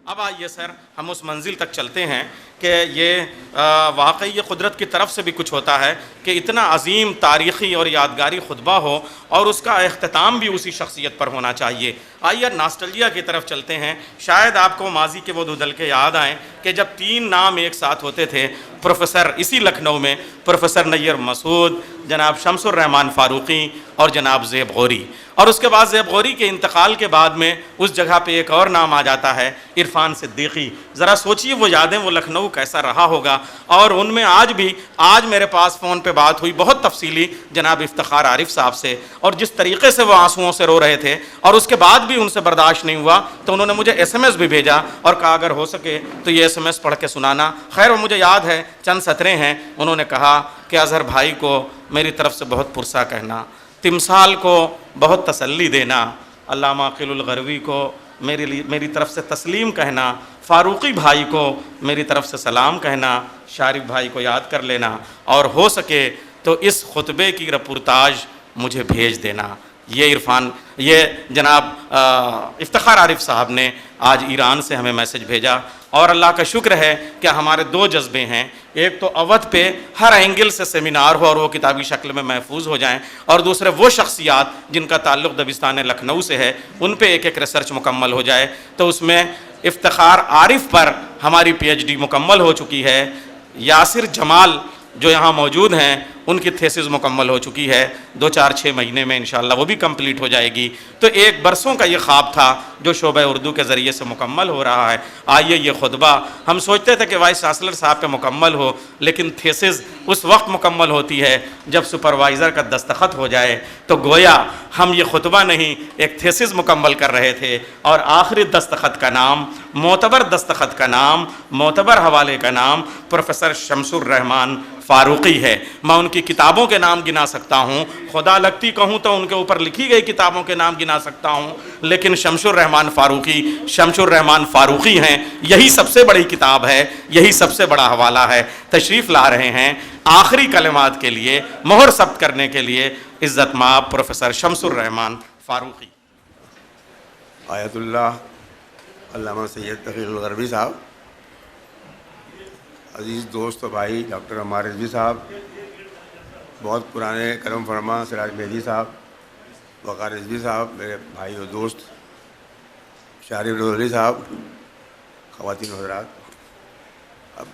اب آئیے سر ہم اس منزل تک چلتے ہیں کہ یہ واقعی یہ قدرت کی طرف سے بھی کچھ ہوتا ہے کہ اتنا عظیم تاریخی اور یادگاری خطبہ ہو اور اس کا اختتام بھی اسی شخصیت پر ہونا چاہیے۔ آئیے ناسٹلجیا کی طرف چلتے ہیں۔ شاید آپ کو ماضی کے وہ دھندل کے یاد آئیں کہ جب 3 نام ایک ساتھ ہوتے تھے، پروفیسر اسی لکھنؤ میں پروفیسر نیر مسعود، جناب شمس الرحمان فاروقی اور جناب زیب غوری، اور اس کے بعد زیب غوری کے انتقال کے بعد میں اس جگہ پہ ایک اور نام آ جاتا ہے عرفان صدیقی۔ ذرا سوچئے وہ یادیں، وہ لکھنؤ کیسا رہا ہوگا۔ اور ان میں آج میرے پاس فون پہ بات ہوئی بہت تفصیلی جناب افتخار عارف صاحب سے، اور جس طریقے سے وہ آنسوؤں سے رو رہے تھے اور اس کے بعد بھی ان سے برداشت نہیں ہوا تو انہوں نے مجھے ایس ایم ایس بھی بھیجا اور کہا اگر ہو سکے تو یہ ایس ایم ایس پڑھ کے سنانا۔ خیر وہ مجھے یاد ہے، چند سطریں ہیں۔ انہوں نے کہا کہ اظہر بھائی کو میری طرف سے بہت پرسہ کہنا، تمثال کو بہت تسلی دینا، علامہ عقیل الغروی کو میری طرف سے تسلیم کہنا، فاروقی بھائی کو میری طرف سے سلام کہنا، شارف بھائی کو یاد کر لینا، اور ہو سکے تو اس خطبے کی رپورتاج مجھے بھیج دینا۔ یہ جناب افتخار عارف صاحب نے آج ایران سے ہمیں میسج بھیجا، اور اللہ کا شکر ہے کہ ہمارے 2 جذبے ہیں۔ ایک تو اودھ پہ ہر اینگل سے سیمینار ہو اور وہ کتابی شکل میں محفوظ ہو جائیں، اور دوسرے وہ شخصیات جن کا تعلق دبستان لکھنؤ سے ہے ان پہ ایک ریسرچ مکمل ہو جائے۔ تو اس میں افتخار عارف پر ہماری پی ایچ ڈی مکمل ہو چکی ہے، یاسر جمال جو یہاں موجود ہیں ان کی تھیسز مکمل ہو چکی ہے، 2-4-6 مہینے میں انشاءاللہ وہ بھی کمپلیٹ ہو جائے گی۔ تو ایک برسوں کا یہ خواب تھا جو شعبہ اردو کے ذریعے سے مکمل ہو رہا ہے۔ آئیے یہ خطبہ، ہم سوچتے تھے کہ وائس چانسلر صاحب پہ مکمل ہو، لیکن تھیسز اس وقت مکمل ہوتی ہے جب سپروائزر کا دستخط ہو جائے۔ تو گویا ہم یہ خطبہ نہیں، ایک تھیسز مکمل کر رہے تھے، اور آخری دستخط کا نام، معتبر دستخط کا نام، معتبر حوالے کا نام پروفیسر شمس الرحمان فاروقی ہے۔ میں ان کی کتابوں کے نام گنا سکتا ہوں، خدا لگتی کہوں تو ان کے اوپر لکھی گئی کتابوں کے نام گنا سکتا ہوں، لیکن شمس الرحمان فاروقی ہیں، یہی سب سے بڑی کتاب ہے، یہی سب سے بڑا حوالہ ہے۔ تشریف لا رہے ہیں آخری کلمات کے لیے، مہر ثبت کرنے کے لیے، عزت مآب پروفیسر شمس الرحمان فاروقی۔ آیت اللہ علامہ سید تقی الغربی صاحب، عزیز دوست و بھائی ڈاکٹر عمار رضوی صاحب، بہت پرانے کرم فرما سراج مہدی صاحب، وقار رضوی صاحب، میرے بھائی و دوست شارف رضوی صاحب، خواتین و حضرات، اب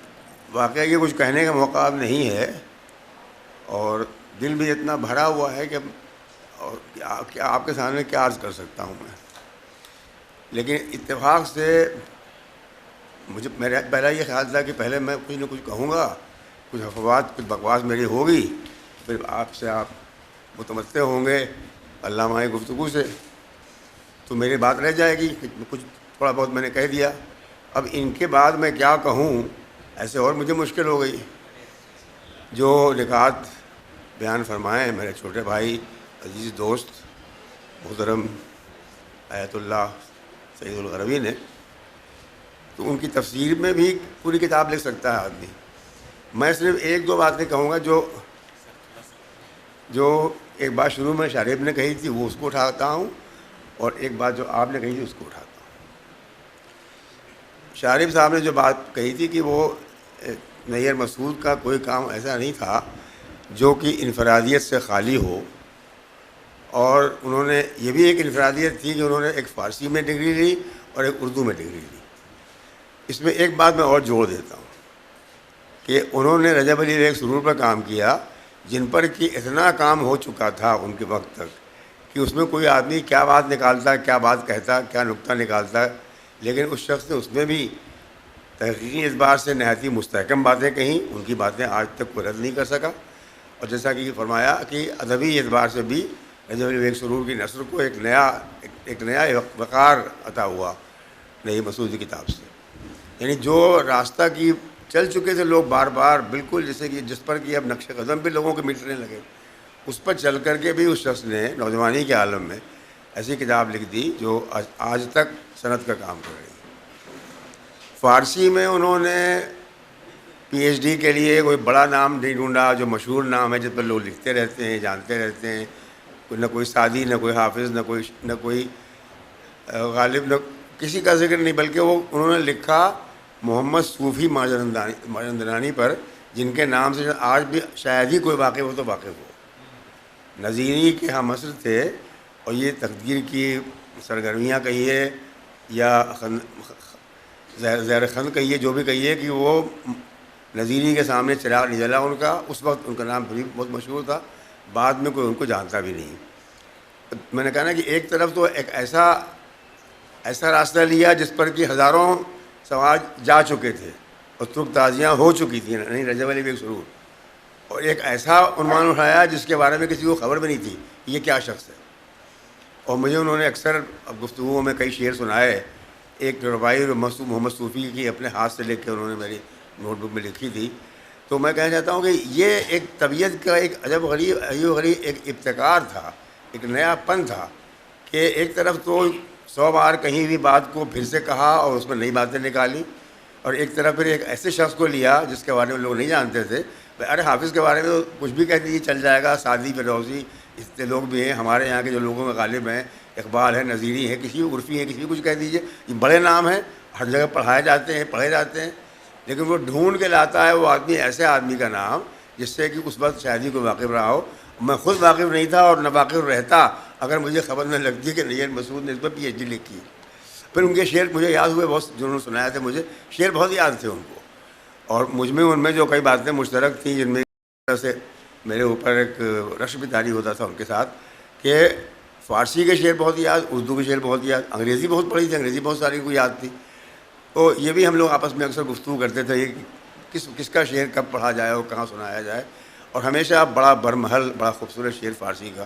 واقعہ یہ کچھ کہنے کا موقع اب نہیں ہے، اور دل بھی اتنا بھرا ہوا ہے کہ آپ کے سامنے کیا عرض کر سکتا ہوں میں۔ لیکن اتفاق سے میرا پہلا یہ خیال تھا کہ پہلے میں کچھ نہ کچھ کہوں گا، کچھ افوات، کچھ بکواس میری ہوگی، پھر آپ متمتع ہوں گے علامہ گفتگو سے، تو میری بات رہ جائے گی، کچھ تھوڑا بہت میں نے کہہ دیا۔ اب ان کے بعد میں کیا کہوں، ایسے اور مجھے مشکل ہو گئی۔ جو نکات بیان فرمائے میرے چھوٹے بھائی، عزیز دوست محترم آیت اللہ سید الغروی نے، تو ان کی تفسیر میں بھی پوری کتاب لکھ سکتا ہے آدمی۔ میں صرف 1-2 باتیں کہوں گا جو ایک بات شروع میں شارف نے کہی تھی وہ اس کو اٹھاتا ہوں، اور ایک بات جو آپ نے کہی تھی اس کو اٹھاتا ہوں۔ شارف صاحب نے جو بات کہی تھی کہ وہ نیر مسعود کا کوئی کام ایسا نہیں تھا جو کہ انفرادیت سے خالی ہو، اور انہوں نے یہ بھی ایک انفرادیت تھی کہ انہوں نے ایک فارسی میں ڈگری لی اور ایک اردو میں ڈگری لی۔ اس میں ایک بات میں اور جوڑ دیتا ہوں کہ انہوں نے رجب علی ریگ سرور پر کام کیا، جن پر کہ اتنا کام ہو چکا تھا ان کے وقت تک کہ اس میں کوئی آدمی کیا بات نکالتا، کیا بات کہتا، کیا نکتہ نکالتا، لیکن اس شخص نے اس میں بھی تحقیقی اعتبار سے نہایت مستحکم باتیں کہیں، ان کی باتیں آج تک کوئی رد نہیں کر سکا۔ اور جیسا کہ فرمایا کہ ادبی اعتبار سے بھی رجب علی ریگ سرور کی نثر کو ایک نیا وقار عطا ہوا نئی مسعود کی کتاب سے۔ یعنی جو راستہ کی چل چکے تھے لوگ بار بار، بالکل جیسے کہ جس پر کہ اب نقش قدم بھی لوگوں کے مٹنے لگے، اس پر چل کر کے بھی اس شخص نے نوجوانی کے عالم میں ایسی کتاب لکھ دی جو آج تک صنعت کا کام کر رہی ہے۔ فارسی میں انہوں نے پی ایچ ڈی کے لیے کوئی بڑا نام نہیں ڈھونڈا جو مشہور نام ہے جس پر لوگ لکھتے رہتے ہیں، جانتے رہتے ہیں، نہ کوئی سعدی، نہ کوئی حافظ، نہ کوئی غالب، نہ کسی کا ذکر نہیں، بلکہ وہ انہوں نے لکھا محمد صوفی ماجراندرانی پر، جن کے نام سے آج بھی شاید ہی کوئی واقف ہو تو واقف ہو۔ نظیری کے ہم عصر تھے، اور یہ تقدیر کی سرگرمیاں کہیے یا زہر خند کہیے، جو بھی کہیے، کہ وہ نظیری کے سامنے چراغ نہیں جلا ان کا۔ اس وقت ان کا نام بھی بہت مشہور تھا، بعد میں کوئی ان کو جانتا بھی نہیں۔ میں نے کہا نا کہ ایک طرف تو ایک ایسا راستہ لیا جس پر کہ ہزاروں سوار جا چکے تھے اور ترک تازیاں ہو چکی تھیں، نہیں رجب علی بیگ سرور، اور ایک ایسا عنوان اٹھایا جس کے بارے میں کسی کو خبر بھی نہیں تھی کہ یہ کیا شخص ہے۔ اور مجھے انہوں نے اکثر گفتگوؤں میں کئی شعر سنائے۔ ایک ربائی محمد صوفی کی اپنے ہاتھ سے لکھ کے انہوں نے میری نوٹ بک میں لکھی تھی۔ تو میں کہنا چاہتا ہوں کہ یہ ایک طبیعت کا ایک عجب غریب ایک ابتکار تھا، ایک نیا پن تھا، کہ ایک طرف تو 100 بار کہیں بھی بات کو پھر سے کہا اور اس میں نئی باتیں نکالی، اور ایک طرف پھر ایک ایسے شخص کو لیا جس کے بارے میں لوگ نہیں جانتے تھے۔ ارے حافظ کے بارے میں تو کچھ بھی کہہ دیجیے چل جائے گا، سعدی فردوسی اتنے لوگ بھی ہیں ہمارے یہاں کے جو لوگوں میں غالب ہیں، اقبال ہے، نظیری ہے، کسی بھی عرفی ہے، کسی بھی کچھ کہہ دیجیے، یہ بڑے نام ہیں، ہر جگہ پڑھائے جاتے ہیں، پڑھے جاتے ہیں، لیکن وہ ڈھونڈ کے لاتا ہے وہ آدمی، ایسے آدمی کا نام جس سے کہ اس وقت شاید ہی کوئی واقف رہا ہو۔ میں خود واقف نہیں تھا، اور نہ واقف رہتا اگر مجھے خبر نہ لگتی کہ نیر مسعود نے اس پر PhD لکھی۔ پھر ان کے شعر مجھے یاد ہوئے بہت، جنہوں نے سنایا تھے مجھے شعر بہت یاد تھے ان کو، اور مجھ میں ان میں جو کئی باتیں مشترک تھیں، جن میں ایک طرح سے میرے اوپر ایک رشک بھی طاری ہوتا تھا ان کے ساتھ، کہ فارسی کے شعر بہت یاد، اردو کے شعر بہت یاد، انگریزی بہت پڑھی تھی، انگریزی بہت ساری کو یاد تھی۔ تو یہ بھی ہم لوگ آپس میں اکثر گفتگو کرتے تھے کہ کس کا شعر کب پڑھا جائے اور کہاں سنایا جائے، اور ہمیشہ بڑا برمحل، بڑا خوبصورت شعر فارسی کا۔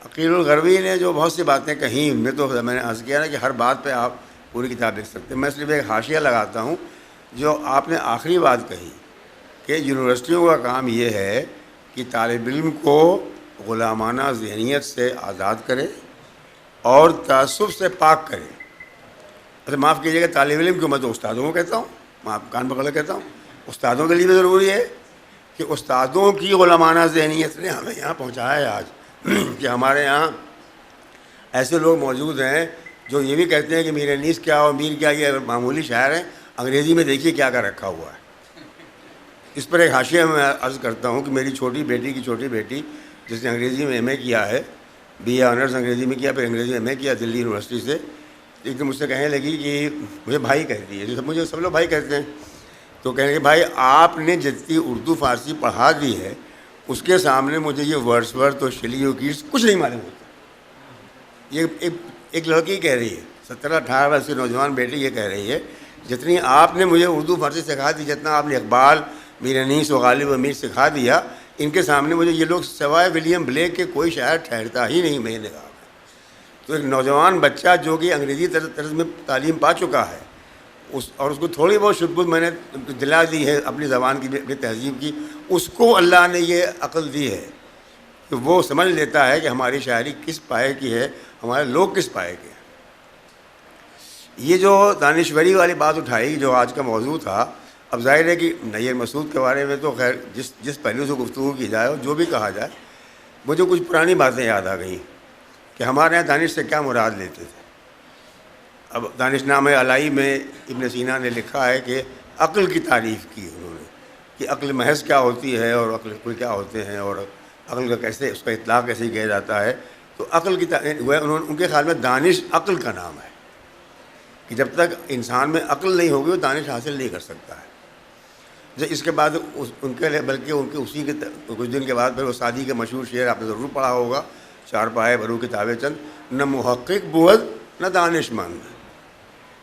عقیل الغروی نے جو بہت سی باتیں کہیں، میں نے عرض کیا نا کہ ہر بات پہ آپ پوری کتاب لکھ سکتے ہیں، میں صرف ایک حاشیہ لگاتا ہوں۔ جو آپ نے آخری بات کہی کہ یونیورسٹیوں کا کام یہ ہے کہ طالب علم کو غلامانہ ذہنیت سے آزاد کرے اور تعصب سے پاک کرے۔ اچھا معاف کیجیے گا، طالب علم کو میں تو استادوں کو کہتا ہوں، میں آپ کان پکڑ کے کہتا ہوں، استادوں کے لیے بھی ضروری ہے کہ استادوں کی غلامانہ ذہنیت نے ہمیں یہاں پہنچایا ہے آج، کہ ہمارے یہاں ایسے لوگ موجود ہیں جو یہ بھی کہتے ہیں کہ میر انیس کیا اور میر کیا یہ معمولی شاعر ہیں، انگریزی میں دیکھیے کیا کیا رکھا ہوا ہے۔ اس پر ایک حاشیہ میں عرض کرتا ہوں کہ میری چھوٹی بیٹی جس نے انگریزی میں MA کیا ہے، BA آنرز انگریزی میں کیا، پھر انگریزی میں MA کیا دلی یونیورسٹی سے، ایک دن مجھ سے کہنے لگی کہ مجھے بھائی کہتی ہے، مجھے سب لوگ بھائی کہتے ہیں، تو کہنے لگے بھائی آپ نے جتنی اردو فارسی پڑھا دی ہے اس کے سامنے مجھے یہ ورڈسورتھ اور شیلی اور کیٹس کچھ نہیں معلوم ہوتا۔ یہ ایک لڑکی کہہ رہی ہے، 17-18 برس کی نوجوان بیٹی یہ کہہ رہی ہے، جتنی آپ نے مجھے اردو فارسی سکھا دی، جتنا آپ نے اقبال، میر انیس و غالب امیر سکھا دیا، ان کے سامنے مجھے یہ لوگ سوائے ولیم بلیک کے کوئی شاعر ٹھہرتا ہی نہیں۔ میں نے کہا تو ایک نوجوان بچہ جو کہ انگریزی طرز میں تعلیم پا چکا ہے، اور اس کو تھوڑی بہت شدت میں نے دلا دی ہے اپنی زبان کی، اپنی تہذیب کی، اس کو اللہ نے یہ عقل دی ہے کہ وہ سمجھ لیتا ہے کہ ہماری شاعری کس پائے کی ہے، ہمارے لوگ کس پائے کے ہیں۔ یہ جو دانشوری والی بات اٹھائی جو آج کا موضوع تھا، اب ظاہر ہے کہ نیر مسعود کے بارے میں تو خیر جس پہلو سے گفتگو کی جائے اور جو بھی کہا جائے، مجھے کچھ پرانی باتیں یاد آ گئیں کہ ہمارے یہاں دانش سے کیا مراد لیتے تھے۔ اب دانش نامہ علائی میں ابن سینا نے لکھا ہے کہ عقل کی تعریف کی انہوں نے، کہ عقل محض کیا ہوتی ہے اور عقل کل کیا ہوتے ہیں، اور عقل کا کیسے، اس کا اطلاق کیسے کیا جاتا ہے۔ تو عقل کی ان کے خیال میں دانش عقل کا نام ہے، کہ جب تک انسان میں عقل نہیں ہوگی وہ دانش حاصل نہیں کر سکتا ہے۔ اس کے بعد ان کے لیے، بلکہ ان کے اسی کے کچھ دن کے بعد پھر وہ سعدی کے مشہور شعر آپ نے ضرور پڑھا ہوگا، 4 پائے برو کتابیں چند، نہ محقق بود نہ دانش مند۔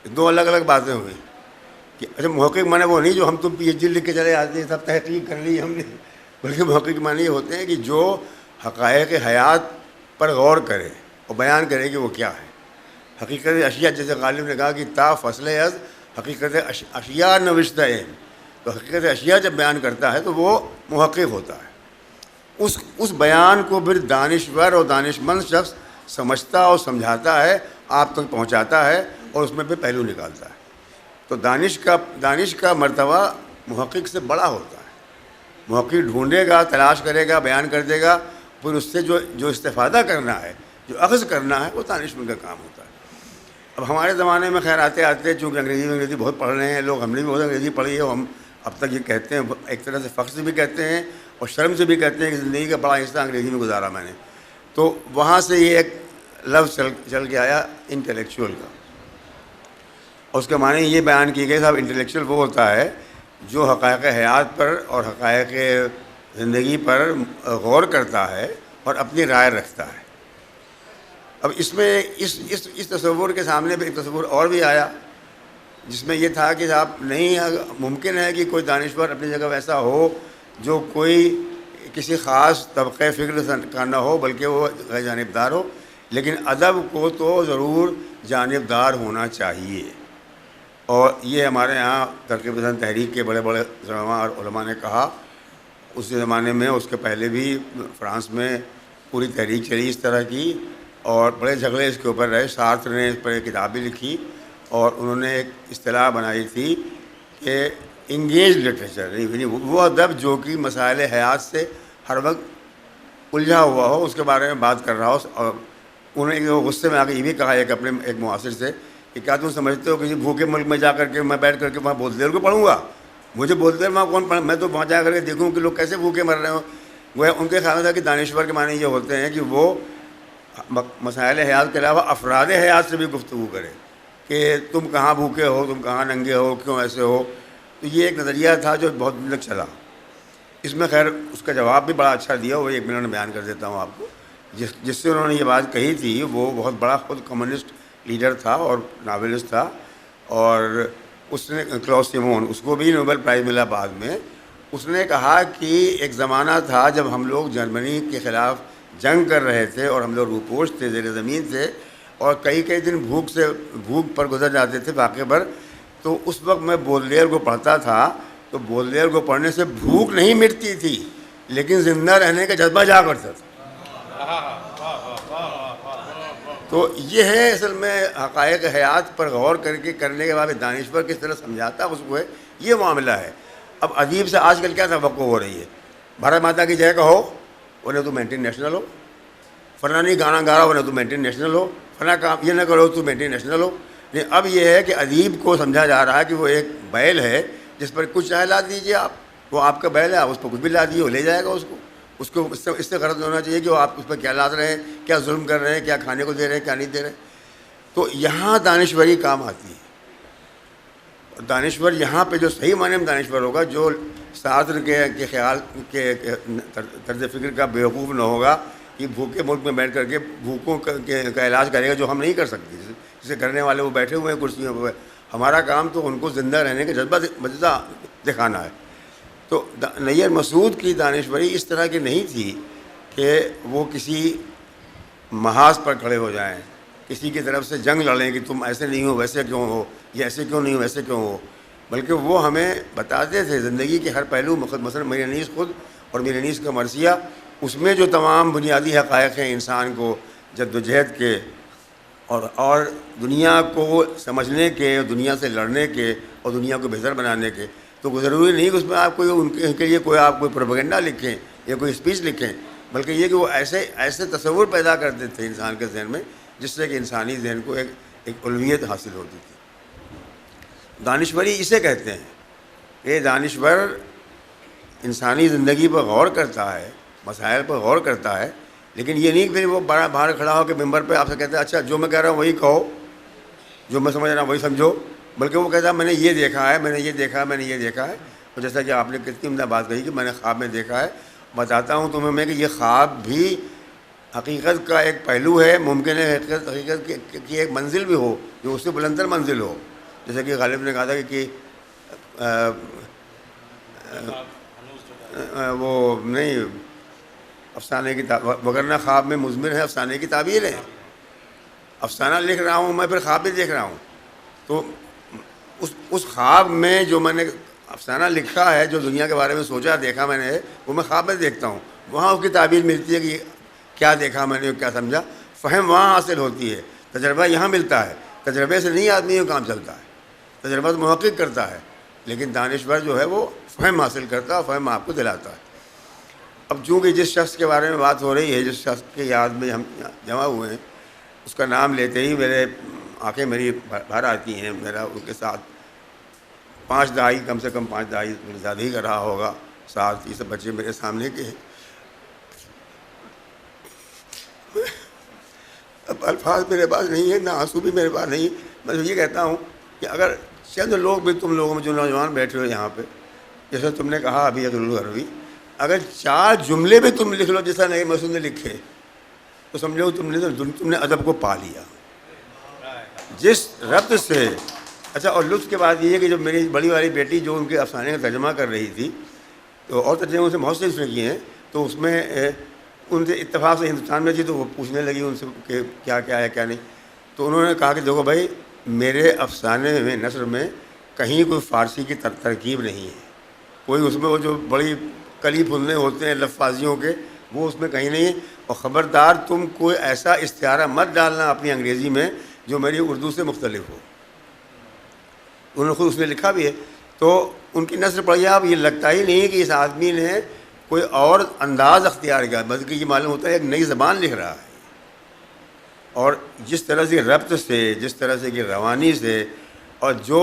دو الگ الگ باتیں ہوئی کہ اچھا محقق معنی وہ نہیں جو ہم تم PhD لکھ کے چلے آتے ہیں، سب تحقیق کر لی ہم نے، بلکہ محقق معنی یہ ہوتے ہیں کہ جو حقائق حیات پر غور کرے اور بیان کرے کہ وہ کیا ہے۔ حقیقت اشیاء، جیسے غالب نے کہا کہ تا فصل از حقیقت اشیاء نوشتہ علم، تو حقیقت اشیاء جب بیان کرتا ہے تو وہ محقق ہوتا ہے۔ اس بیان کو پھر دانشور اور دانشمند شخص سمجھتا اور سمجھاتا ہے، آپ تک پہنچاتا ہے اور اس میں پہ پہلو نکالتا ہے۔ تو دانش کا مرتبہ محقق سے بڑا ہوتا ہے۔ محقق ڈھونڈے گا، تلاش کرے گا، بیان کر دے گا، پھر اس سے جو استفادہ کرنا ہے، جو اخذ کرنا ہے، وہ دانشمند کا کام ہوتا ہے۔ اب ہمارے زمانے میں خیر آتے آتے چونکہ انگریزی بہت پڑھ رہے ہیں لوگ، ہم نے بھی بہت انگریزی پڑھی ہے، ہم اب تک یہ کہتے ہیں، ایک طرح سے فخر سے بھی کہتے ہیں اور شرم سے بھی کہتے ہیں کہ زندگی کا بڑا حصہ انگریزی میں گزارا میں نے. تو وہاں سے یہ ایک لفظ چل کے آیا انٹلیکچوئل کا، اور اس کے معنی یہ بیان کی گئی صاحب انٹلیکچوئل وہ ہوتا ہے جو حقائق حیات پر اور حقائق زندگی پر غور کرتا ہے اور اپنی رائے رکھتا ہے. اب اس میں اس تصور کے سامنے بھی ایک تصور اور بھی آیا جس میں یہ تھا کہ صاحب نہیں ممکن ہے کہ کوئی دانشور اپنی جگہ ویسا ہو جو کوئی کسی خاص طبقۂ فکر کا نہ ہو بلکہ وہ غیر جانبدار ہو، لیکن ادب کو تو ضرور جانبدار ہونا چاہیے. اور یہ ہمارے ہاں ترقی پسند تحریک کے بڑے بڑے علماء نے کہا. اس زمانے میں اس کے پہلے بھی فرانس میں پوری تحریک چلی اس طرح کی اور بڑے جھگڑے اس کے اوپر رہے. سارتر نے اس پر ایک کتاب بھی لکھی اور انہوں نے ایک اصطلاح بنائی تھی کہ انگیج لٹریچر، یعنی وہ ادب جو کہ مسائل حیات سے ہر وقت الجھا ہوا ہو، اس کے بارے میں بات کر رہا ہو. اور انہوں نے غصے میں آ کے یہ بھی کہا ایک اپنے ایک معاصر سے کہ کیا تم سمجھتے ہو کسی بھوکے ملک میں جا کر کے میں بیٹھ کر کے وہاں بولتے کو پڑھوں گا؟ مجھے بولتے وہاں کون پڑھ، میں تو وہاں جا کر کے دیکھوں کہ لوگ کیسے بھوکے مر رہے ہوں. وہ ان کے خیال تھا کہ دانشور کے معنی یہ ہوتے ہیں کہ وہ مسائل حیات کے علاوہ افراد حیات سے بھی گفتگو کرے کہ تم کہاں بھوکے ہو، تم کہاں ننگے ہو، کیوں ایسے ہو. تو یہ ایک نظریہ تھا جو بہت دن تک چلا. اس میں خیر اس کا جواب بھی بڑا اچھا دیا، وہ 1 منٹ میں بیان کر دیتا ہوں آپ کو. جس سے انہوں نے یہ بات کہی تھی وہ بہت بڑا خود کمیونسٹ لیڈر تھا اور ناولسٹ تھا، اور اس نے کلاؤس سیمون، اس کو بھی نوبل پرائز ملا بعد میں. اس نے کہا کہ ایک زمانہ تھا جب ہم لوگ جرمنی کے خلاف جنگ کر رہے تھے اور ہم لوگ روپوش تھے، زیر زمین تھے، اور کئی دن بھوک پر گزر جاتے تھے واقعے پر. تو اس وقت میں بودلیر کو پڑھتا تھا تو بودلیر کو پڑھنے سے بھوک نہیں مٹتی تھی لیکن زندہ رہنے کا جذبہ جا کرتا تھا. تو یہ ہے اصل میں حقائق حیات پر غور کر کے کرنے کے بعد دانشور کس طرح سمجھاتا اس کو ہے، یہ معاملہ ہے. اب ادیب سے آج کل کیا توقع ہو رہی ہے؟ بھارت ماتا کی جے کہو انہیں تو مینٹین نیشنل ہو، فلانی گانا گا رہا انہیں تو مینٹین نیشنل ہو، فلاں کام یہ نہ کرو تو مینٹین نیشنل ہو. لیکن اب یہ ہے کہ ادیب کو سمجھا جا رہا ہے کہ وہ ایک بیل ہے جس پر کچھ چاہے لا دیجیے آپ، وہ آپ کا بیل ہے، آپ اس پر کچھ بھی لا دیجیے وہ لے جائے گا. اس کو اس سے غرض ہونا چاہیے کہ وہ آپ اس پر کیا لاد رہے ہیں، کیا ظلم کر رہے ہیں، کیا کھانے کو دے رہے ہیں، کیا نہیں دے رہے. تو یہاں دانشوری کام آتی ہے. دانشور یہاں پہ جو صحیح معنی میں دانشور ہوگا جو سارتر کے خیال کے طرز فکر کا بیوقوف نہ ہوگا کہ بھوکے ملک میں بیٹھ کر کے بھوکوں کا علاج کرے گا، جو ہم نہیں کر سکتے. جسے کرنے والے وہ بیٹھے ہوئے ہیں کرسیوں پہ، ہمارا کام تو ان کو زندہ رہنے کا جذبہ دکھانا ہے. تو نیر مسعود کی دانشوری اس طرح کی نہیں تھی کہ وہ کسی محاذ پر کھڑے ہو جائیں، کسی کی طرف سے جنگ لڑیں کہ تم ایسے نہیں ہو ویسے کیوں ہو، یہ ایسے کیوں نہیں ہو ویسے کیوں ہو. بلکہ وہ ہمیں بتاتے تھے زندگی کے ہر پہلو، مثلا میر انیس خود اور میر انیس کا مرثیہ، اس میں جو تمام بنیادی حقائق ہیں انسان کو جد و جہد کے اور دنیا کو سمجھنے کے، دنیا سے لڑنے کے اور دنیا کو بہتر بنانے کے. تو ضروری نہیں کہ اس میں آپ کوئی ان کے لیے آپ کوئی پروپیگنڈا لکھیں یا کوئی اسپیچ لکھیں، بلکہ یہ کہ وہ ایسے تصور پیدا کرتے تھے انسان کے ذہن میں جس سے کہ انسانی ذہن کو ایک اولویت حاصل ہوتی تھی. دانشوری اسے کہتے ہیں کہ دانشور انسانی زندگی پر غور کرتا ہے، مسائل پر غور کرتا ہے، لیکن یہ نہیں کہ پھر وہ باہر کھڑا ہو کے ممبر پہ آپ سے کہتا ہے اچھا جو میں کہہ رہا ہوں وہی کہو، جو میں سمجھ رہا ہوں وہی سمجھو. بلکہ وہ کہتا ہے میں نے یہ دیکھا ہے، میں نے یہ دیکھا ہے، میں نے یہ دیکھا ہے. اور جیسا کہ آپ نے کتنی عمدہ بات کہی کہ میں نے خواب میں دیکھا ہے، بتاتا ہوں تمہیں میں کہ یہ خواب بھی حقیقت کا ایک پہلو ہے. ممکن ہے حقیقت کی ایک منزل بھی ہو جو اس سے بلندر منزل ہو. جیسا کہ غالب نے کہا تھا کہ وہ نہیں افسانے کی وگرنہ خواب میں مضمر ہے افسانے کی تعبیر ہے. افسانہ لکھ رہا ہوں میں، پھر خواب بھی دیکھ رہا ہوں. تو اس خواب میں جو میں نے افسانہ لکھا ہے، جو دنیا کے بارے میں سوچا دیکھا میں نے، وہ میں خواب میں دیکھتا ہوں. وہاں اس کی تعبیر ملتی ہے کہ کیا دیکھا میں نے، کیا سمجھا. فہم وہاں حاصل ہوتی ہے، تجربہ یہاں ملتا ہے. تجربے سے نہیں آدمی کا کام چلتا ہے، تجربہ تو محقق کرتا ہے، لیکن دانشور جو ہے وہ فہم حاصل کرتا ہے، فہم آپ کو دلاتا ہے. اب چونکہ جس شخص کے بارے میں بات ہو رہی ہے، جس شخص کی یاد میں ہم جمع ہوئے ہیں، اس کا نام لیتے ہی میرے آنکھیں میری بھر آتی ہیں. میرا ان کے ساتھ 5 دہائی کم سے کم 5 دہائی زیادہ ہی کر رہا ہوگا ساتھ. یہ سب بچے میرے سامنے کے ہیں. اب الفاظ میرے پاس نہیں ہے، نہ آنسو بھی میرے پاس نہیں. میں یہ کہتا ہوں کہ اگر چند لوگ بھی تم لوگوں میں جو نوجوان بیٹھے ہو یہاں پہ، جیسے تم نے کہا ابھی عبدالغروی، اگر 4 جملے بھی تم لکھ لو جیسا نئی مسعود نے لکھے تو سمجھو تم نے ادب کو پا لیا. جس ربط سے اچھا. اور لطف کے بعد یہ ہے کہ جب میری بڑی والی بیٹی جو ان کے افسانے کا ترجمہ کر رہی تھی، تو اور ترجمے سے بہت سے اس نے کیے ہیں، تو اس میں ان سے اتفاق سے ہندوستان میں تھی تو وہ پوچھنے لگی ان سے کہ کیا کیا ہے کیا نہیں. تو انہوں نے کہا کہ دیکھو بھائی، میرے افسانے میں نثر میں کہیں کوئی فارسی کی ترکیب نہیں ہے، کوئی اس میں وہ جو بڑی کلی پھلنے ہوتے ہیں لفاظیوں کے، وہ اس میں کہیں نہیں ہے. اور خبردار تم کوئی ایسا استعارہ مت ڈالنا اپنی انگریزی میں جو میری اردو سے مختلف ہو. انہوں نے خود اس میں لکھا بھی ہے. تو ان کی نثر پڑھیے آپ، یہ لگتا ہی نہیں کہ اس آدمی نے کوئی اور انداز اختیار کیا، بلکہ یہ معلوم ہوتا ہے ایک نئی زبان لکھ رہا ہے. اور جس طرح سے ربط سے، جس طرح سے کہ روانی سے، اور جو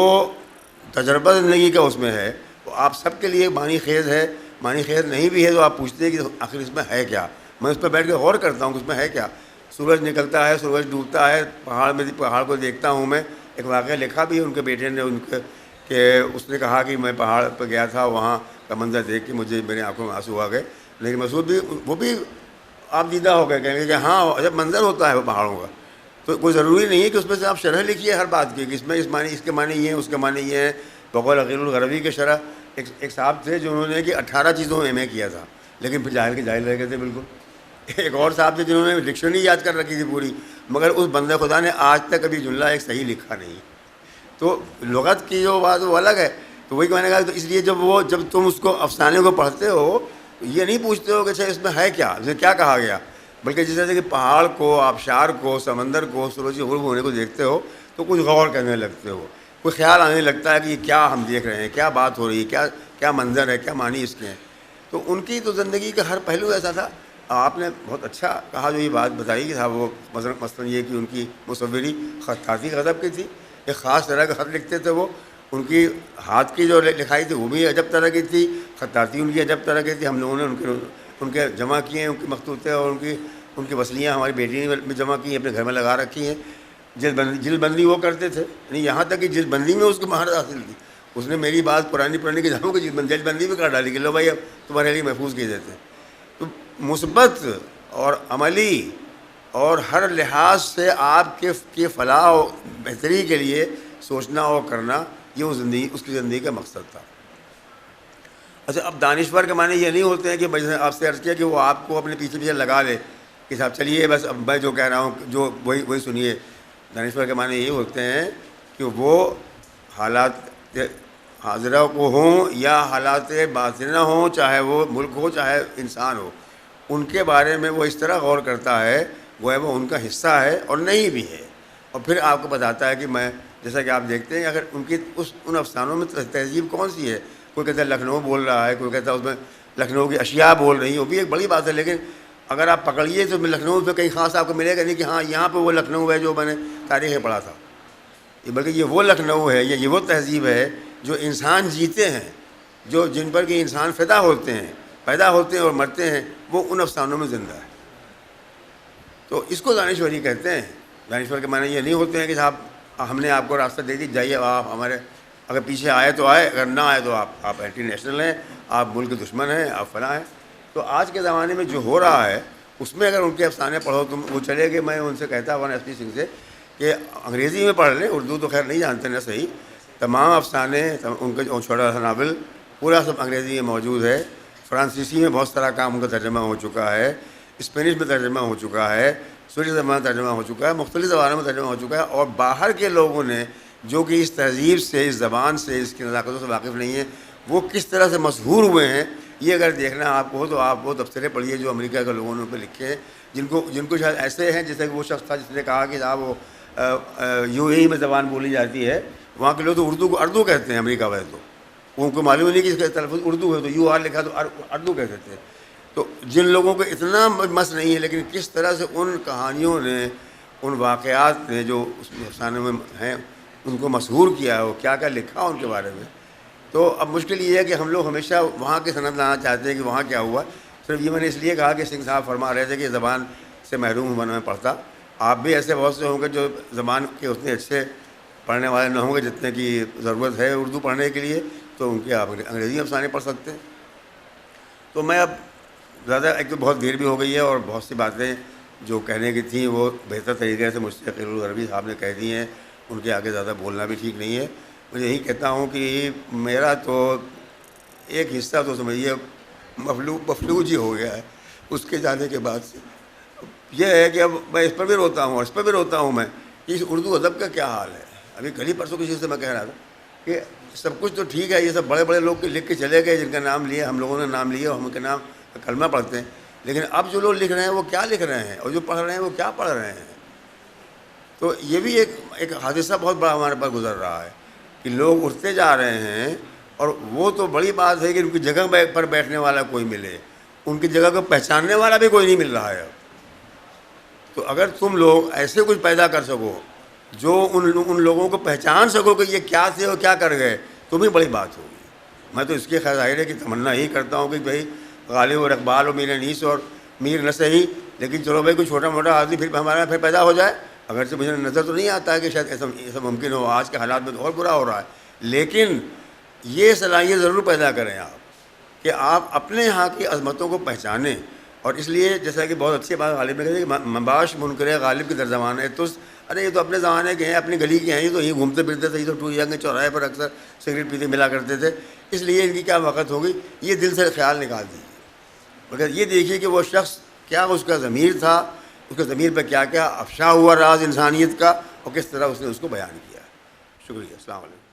تجربہ زندگی کا اس میں ہے، وہ آپ سب کے لیے معنی خیز ہے. معنی خیز نہیں بھی ہے تو آپ پوچھتے ہیں کہ آخر اس میں ہے کیا. میں اس پہ بیٹھ کے غور کرتا ہوں کہ اس میں ہے کیا. سورج نکلتا ہے، سورج ڈوبتا ہے، پہاڑ کو دیکھتا ہوں میں. ایک واقعہ لکھا بھی ان کے بیٹے نے ان کے کہ اس نے کہا کہ میں پہاڑ پہ گیا تھا، وہاں کا منظر دیکھ کے مجھے میرے آنکھوں میں آنسو آ گئے. لیکن مسعود بھی وہ بھی آپ دیدہ ہو گئے، کہیں گے کہ ہاں جب منظر ہوتا ہے وہ پہاڑوں کا، تو کوئی ضروری نہیں ہے کہ اس میں سے آپ شرح لکھیے ہر بات کی کہ اس میں اس کے معنی یہ ہیں، اس کے معنی یہ ہیں. بقول عقیل الغربی کے شرح ایک صاحب تھے جو انہوں نے کہ 18 چیزوں میں کیا تھا، لیکن پھر جاہل کے جاہل رہ گئے تھے بالکل. ایک اور صاحب تھے جنہوں نے ڈکشنری یاد کر رکھی تھی پوری، مگر اس بندے خدا نے آج تک کبھی جملہ ایک صحیح لکھا نہیں. تو لغت کی جو بات وہ الگ ہے. تو وہی میں نے کہا، تو اس لیے جب تم اس کو افسانے کو پڑھتے ہو یہ نہیں پوچھتے ہو کہ اچھا اس میں ہے کیا، اس میں کیا کہا گیا، بلکہ جس طرح سے کہ پہاڑ کو، آبشار کو، سمندر کو، سورج غروب ہونے کو دیکھتے ہو تو کچھ غور کرنے لگتے ہو، کوئی خیال آنے لگتا ہے کہ یہ کیا ہم دیکھ رہے ہیں، کیا بات ہو رہی ہے، کیا منظر ہے، کیا معنی اس کے ہیں. تو ان کی تو زندگی کا ہر پہلو ایسا تھا. آپ نے بہت اچھا کہا جو یہ بات بتائی کہ صاحب وہ مثلاً یہ کہ ان کی مصوری خطاطی غضب کی تھی. ایک خاص طرح کا خط لکھتے تھے وہ. ان کی ہاتھ کی جو لکھائی تھی وہ بھی عجب طرح کی تھی، خطاطی ان کی عجب طرح کی تھی. ہم لوگوں نے ان کے جمع کیے ہیں، ان کی مخطوطے اور ان کی وصلیاں ہماری بیٹی نے بھی جمع کی ہیں، اپنے گھر میں لگا رکھی ہیں. جلد بندی وہ کرتے تھے، یعنی یہاں تک کہ جلد بندی میں اس کو مہارت حاصل تھی. اس نے میری بات پرانی کتابوں کی جلد بندی بھی کر ڈالی کہ لو بھائی اب تمہارے لیے محفوظ کیے دیتے ہیں. تو مثبت اور عملی اور ہر لحاظ سے آپ کے فلاح و بہتری کے لیے سوچنا اور کرنا، یہ اس کی زندگی کا مقصد تھا. اچھا، اب دانشور کے معنی یہ نہیں ہوتے ہیں کہ میں آپ سے عرض کیا کہ وہ آپ کو اپنے پیچھے لگا لے کہ صاحب چلیے بس اب میں جو کہہ رہا ہوں جو وہی سنیے. دانشور کے معنی یہ ہوتے ہیں کہ وہ حالات حاضرہ کو ہوں یا حالات باطنہ ہوں، چاہے وہ ملک ہو چاہے انسان ہو، ان کے بارے میں وہ اس طرح غور کرتا ہے گویا وہ ان کا حصہ ہے اور نہیں بھی ہے. اور پھر آپ کو بتاتا ہے کہ میں، جیسا کہ آپ دیکھتے ہیں اگر ان افسانوں میں تہذیب کون سی ہے. کوئی کہتا ہے لکھنؤ بول رہا ہے، کوئی کہتا ہے اس میں لکھنؤ کی اشیاء بول رہی ہیں، وہ بھی ایک بڑی بات ہے. لیکن اگر آپ پکڑیے تو لکھنؤ پہ کہیں خاص آپ کو ملے گا نہیں کہ ہاں یہاں پہ وہ لکھنؤ ہے جو میں نے تاریخ میں پڑھا تھا. بلکہ یہ وہ لکھنؤ ہے، یہ وہ تہذیب ہے جو انسان جیتے ہیں، جن پر کہ انسان فدا ہوتے ہیں، پیدا ہوتے ہیں اور مرتے ہیں، وہ ان افسانوں میں زندہ ہے. تو اس کو دانشوری کہتے ہیں. دانشور کے معنی یہ نہیں ہوتے ہیں کہ صاحب ہم نے آپ کو راستہ دے دی، جائیے آپ ہمارے، اگر پیچھے آئے تو آئے، اگر نہ آئے تو آپ اینٹی نیشنل ہیں، آپ ملک کے دشمن ہیں، آپ فلاں ہیں. تو آج کے زمانے میں جو ہو رہا ہے اس میں اگر ان کے افسانے پڑھو تم وہ چلے گئے. میں ان سے کہتا ہوں ایس پی سنگھ سے کہ انگریزی میں پڑھ لیں، اردو تو خیر نہیں جانتے نا صحیح. تمام افسانے ان کے جو چھوٹا سا ناول پورا سب انگریزی میں موجود ہے. فرانسیسی میں بہت سارا کام ان کا ترجمہ ہو چکا ہے، اسپینش میں ترجمہ ہو چکا ہے، سوئڈش زبان میں ترجمہ ہو چکا ہے، مختلف زبانوں میں ترجمہ ہو چکا ہے. اور باہر کے لوگوں نے جو کہ اس تہذیب سے، اس زبان سے، اس کی نزاکتوں سے واقف نہیں ہیں، وہ کس طرح سے مسحور ہوئے ہیں. یہ اگر دیکھنا آپ کو تو آپ وہ تبصرے پڑھیے جو امریکہ کے لوگوں نے ان پہ لکھے ہیں، جن کو شاید ایسے ہیں جیسے کہ وہ شخص تھا جس نے کہا کہ صاحب وہ یو اے ای میں زبان بولی جاتی ہے، وہاں کے لوگ تو اردو کو اردو کہتے ہیں امریکہ میں. تو ان کو معلوم نہیں کہ اس کا تلفظ اردو ہے، تو یو آر لکھا تو اردو کہہ دیتے ہیں. تو جن لوگوں کو اتنا مس نہیں ہے، لیکن کس طرح سے ان کہانیوں نے ان واقعات نے جو اس افسانے میں ہیں ان کو مشہور کیا ہے، وہ کیا کیا لکھا ان کے بارے میں. تو اب مشکل یہ ہے کہ ہم لوگ ہمیشہ وہاں کی سند لانا چاہتے ہیں کہ وہاں کیا ہوا. صرف یہ میں نے اس لیے کہا کہ سنگھ صاحب فرما رہے تھے کہ زبان سے محروم ہوں میں پڑھتا. آپ بھی ایسے بہت سے ہوں گے جو زبان کے اتنے اچھے پڑھنے والے نہ ہوں گے جتنے کی ضرورت ہے اردو پڑھنے کے لیے، تو ان کے آپ انگریزی افسانے پڑھ سکتے ہیں. تو میں اب زیادہ، ایک تو بہت دیر بھی ہو گئی ہے اور بہت سی باتیں جو کہنے کی تھیں وہ بہتر طریقے سے مشتاق الغربی صاحب نے کہہ دی ہیں، ان کے آگے زیادہ بولنا بھی ٹھیک نہیں ہے. میں یہی کہتا ہوں کہ میرا تو ایک حصہ تو سمجھیے مفلوج ہی ہو گیا ہے اس کے جانے کے بعد سے. یہ ہے کہ اب میں اس پر بھی روتا ہوں اور اس پر بھی روتا ہوں میں کہ اس اردو ادب کا کیا حال ہے. ابھی کل ہی پرسوں کسی سے میں کہہ رہا تھا کہ سب کچھ تو ٹھیک ہے، یہ سب بڑے بڑے لوگ لکھ کے چلے گئے جن کا نام لیا، ہم لوگوں نے نام لیا اور ہم ان کے نام کلمہ پڑھتے ہیں، لیکن اب جو لوگ لکھ رہے ہیں وہ کیا لکھ رہے ہیں اور جو پڑھ رہے ہیں وہ کیا پڑھ رہے ہیں. تو یہ بھی ایک حادثہ بہت بڑا ہمارے پاس گزر رہا ہے کہ لوگ اٹھتے جا رہے ہیں، اور وہ تو بڑی بات ہے کہ ان کی جگہ پر بیٹھنے والا کوئی ملے، ان کی جگہ کو پہچاننے والا بھی کوئی نہیں مل رہا ہے. تو اگر تم لوگ ایسے کچھ پیدا کر سکو جو ان لوگوں کو پہچان سکو کہ یہ کیا تھے اور کیا کر گئے، تو بھی بڑی بات ہوگی. میں تو اس کے خیر ظاہر ہے کہ تمنا یہی کرتا ہوں کہ بھائی غالب اور اقبال اور میر انیس اور میر نہ صحیح، لیکن چلو بھائی کوئی چھوٹا موٹا آدمی پھر ہمارے پھر پیدا ہو جائے. اگرچہ مجھے نظر تو نہیں آتا ہے کہ شاید ایسا ممکن ہو، آج کے حالات میں تو اور برا ہو رہا ہے، لیکن یہ صلاحیت ضرور پیدا کریں آپ کہ آپ اپنے یہاں کی عظمتوں کو پہچانیں. اور اس لیے جیسا کہ بہت اچھی بات غالب نے کہی کہ مباش منکر غالب کے در زمانے تو ارے یہ تو اپنے زمانے کے ہیں، اپنی گلی کے ہیں، یہ تو یہیں گھومتے پھرتے تھے، یہ تو ٹوئیں کے چوراہے پر اکثر سگریٹ پیتے ملا کرتے تھے، اس لیے ان کی کیا وقت ہوگی. یہ دل سے خیال نکال دیجیے، مگر یہ دیکھیے کہ وہ شخص کیا اس کا ضمیر تھا، اس کے ضمیر پہ کیا کیا افشا ہوا راز انسانیت کا، اور کس طرح اس نے اس کو بیان کیا. شکریہ. السلام علیکم.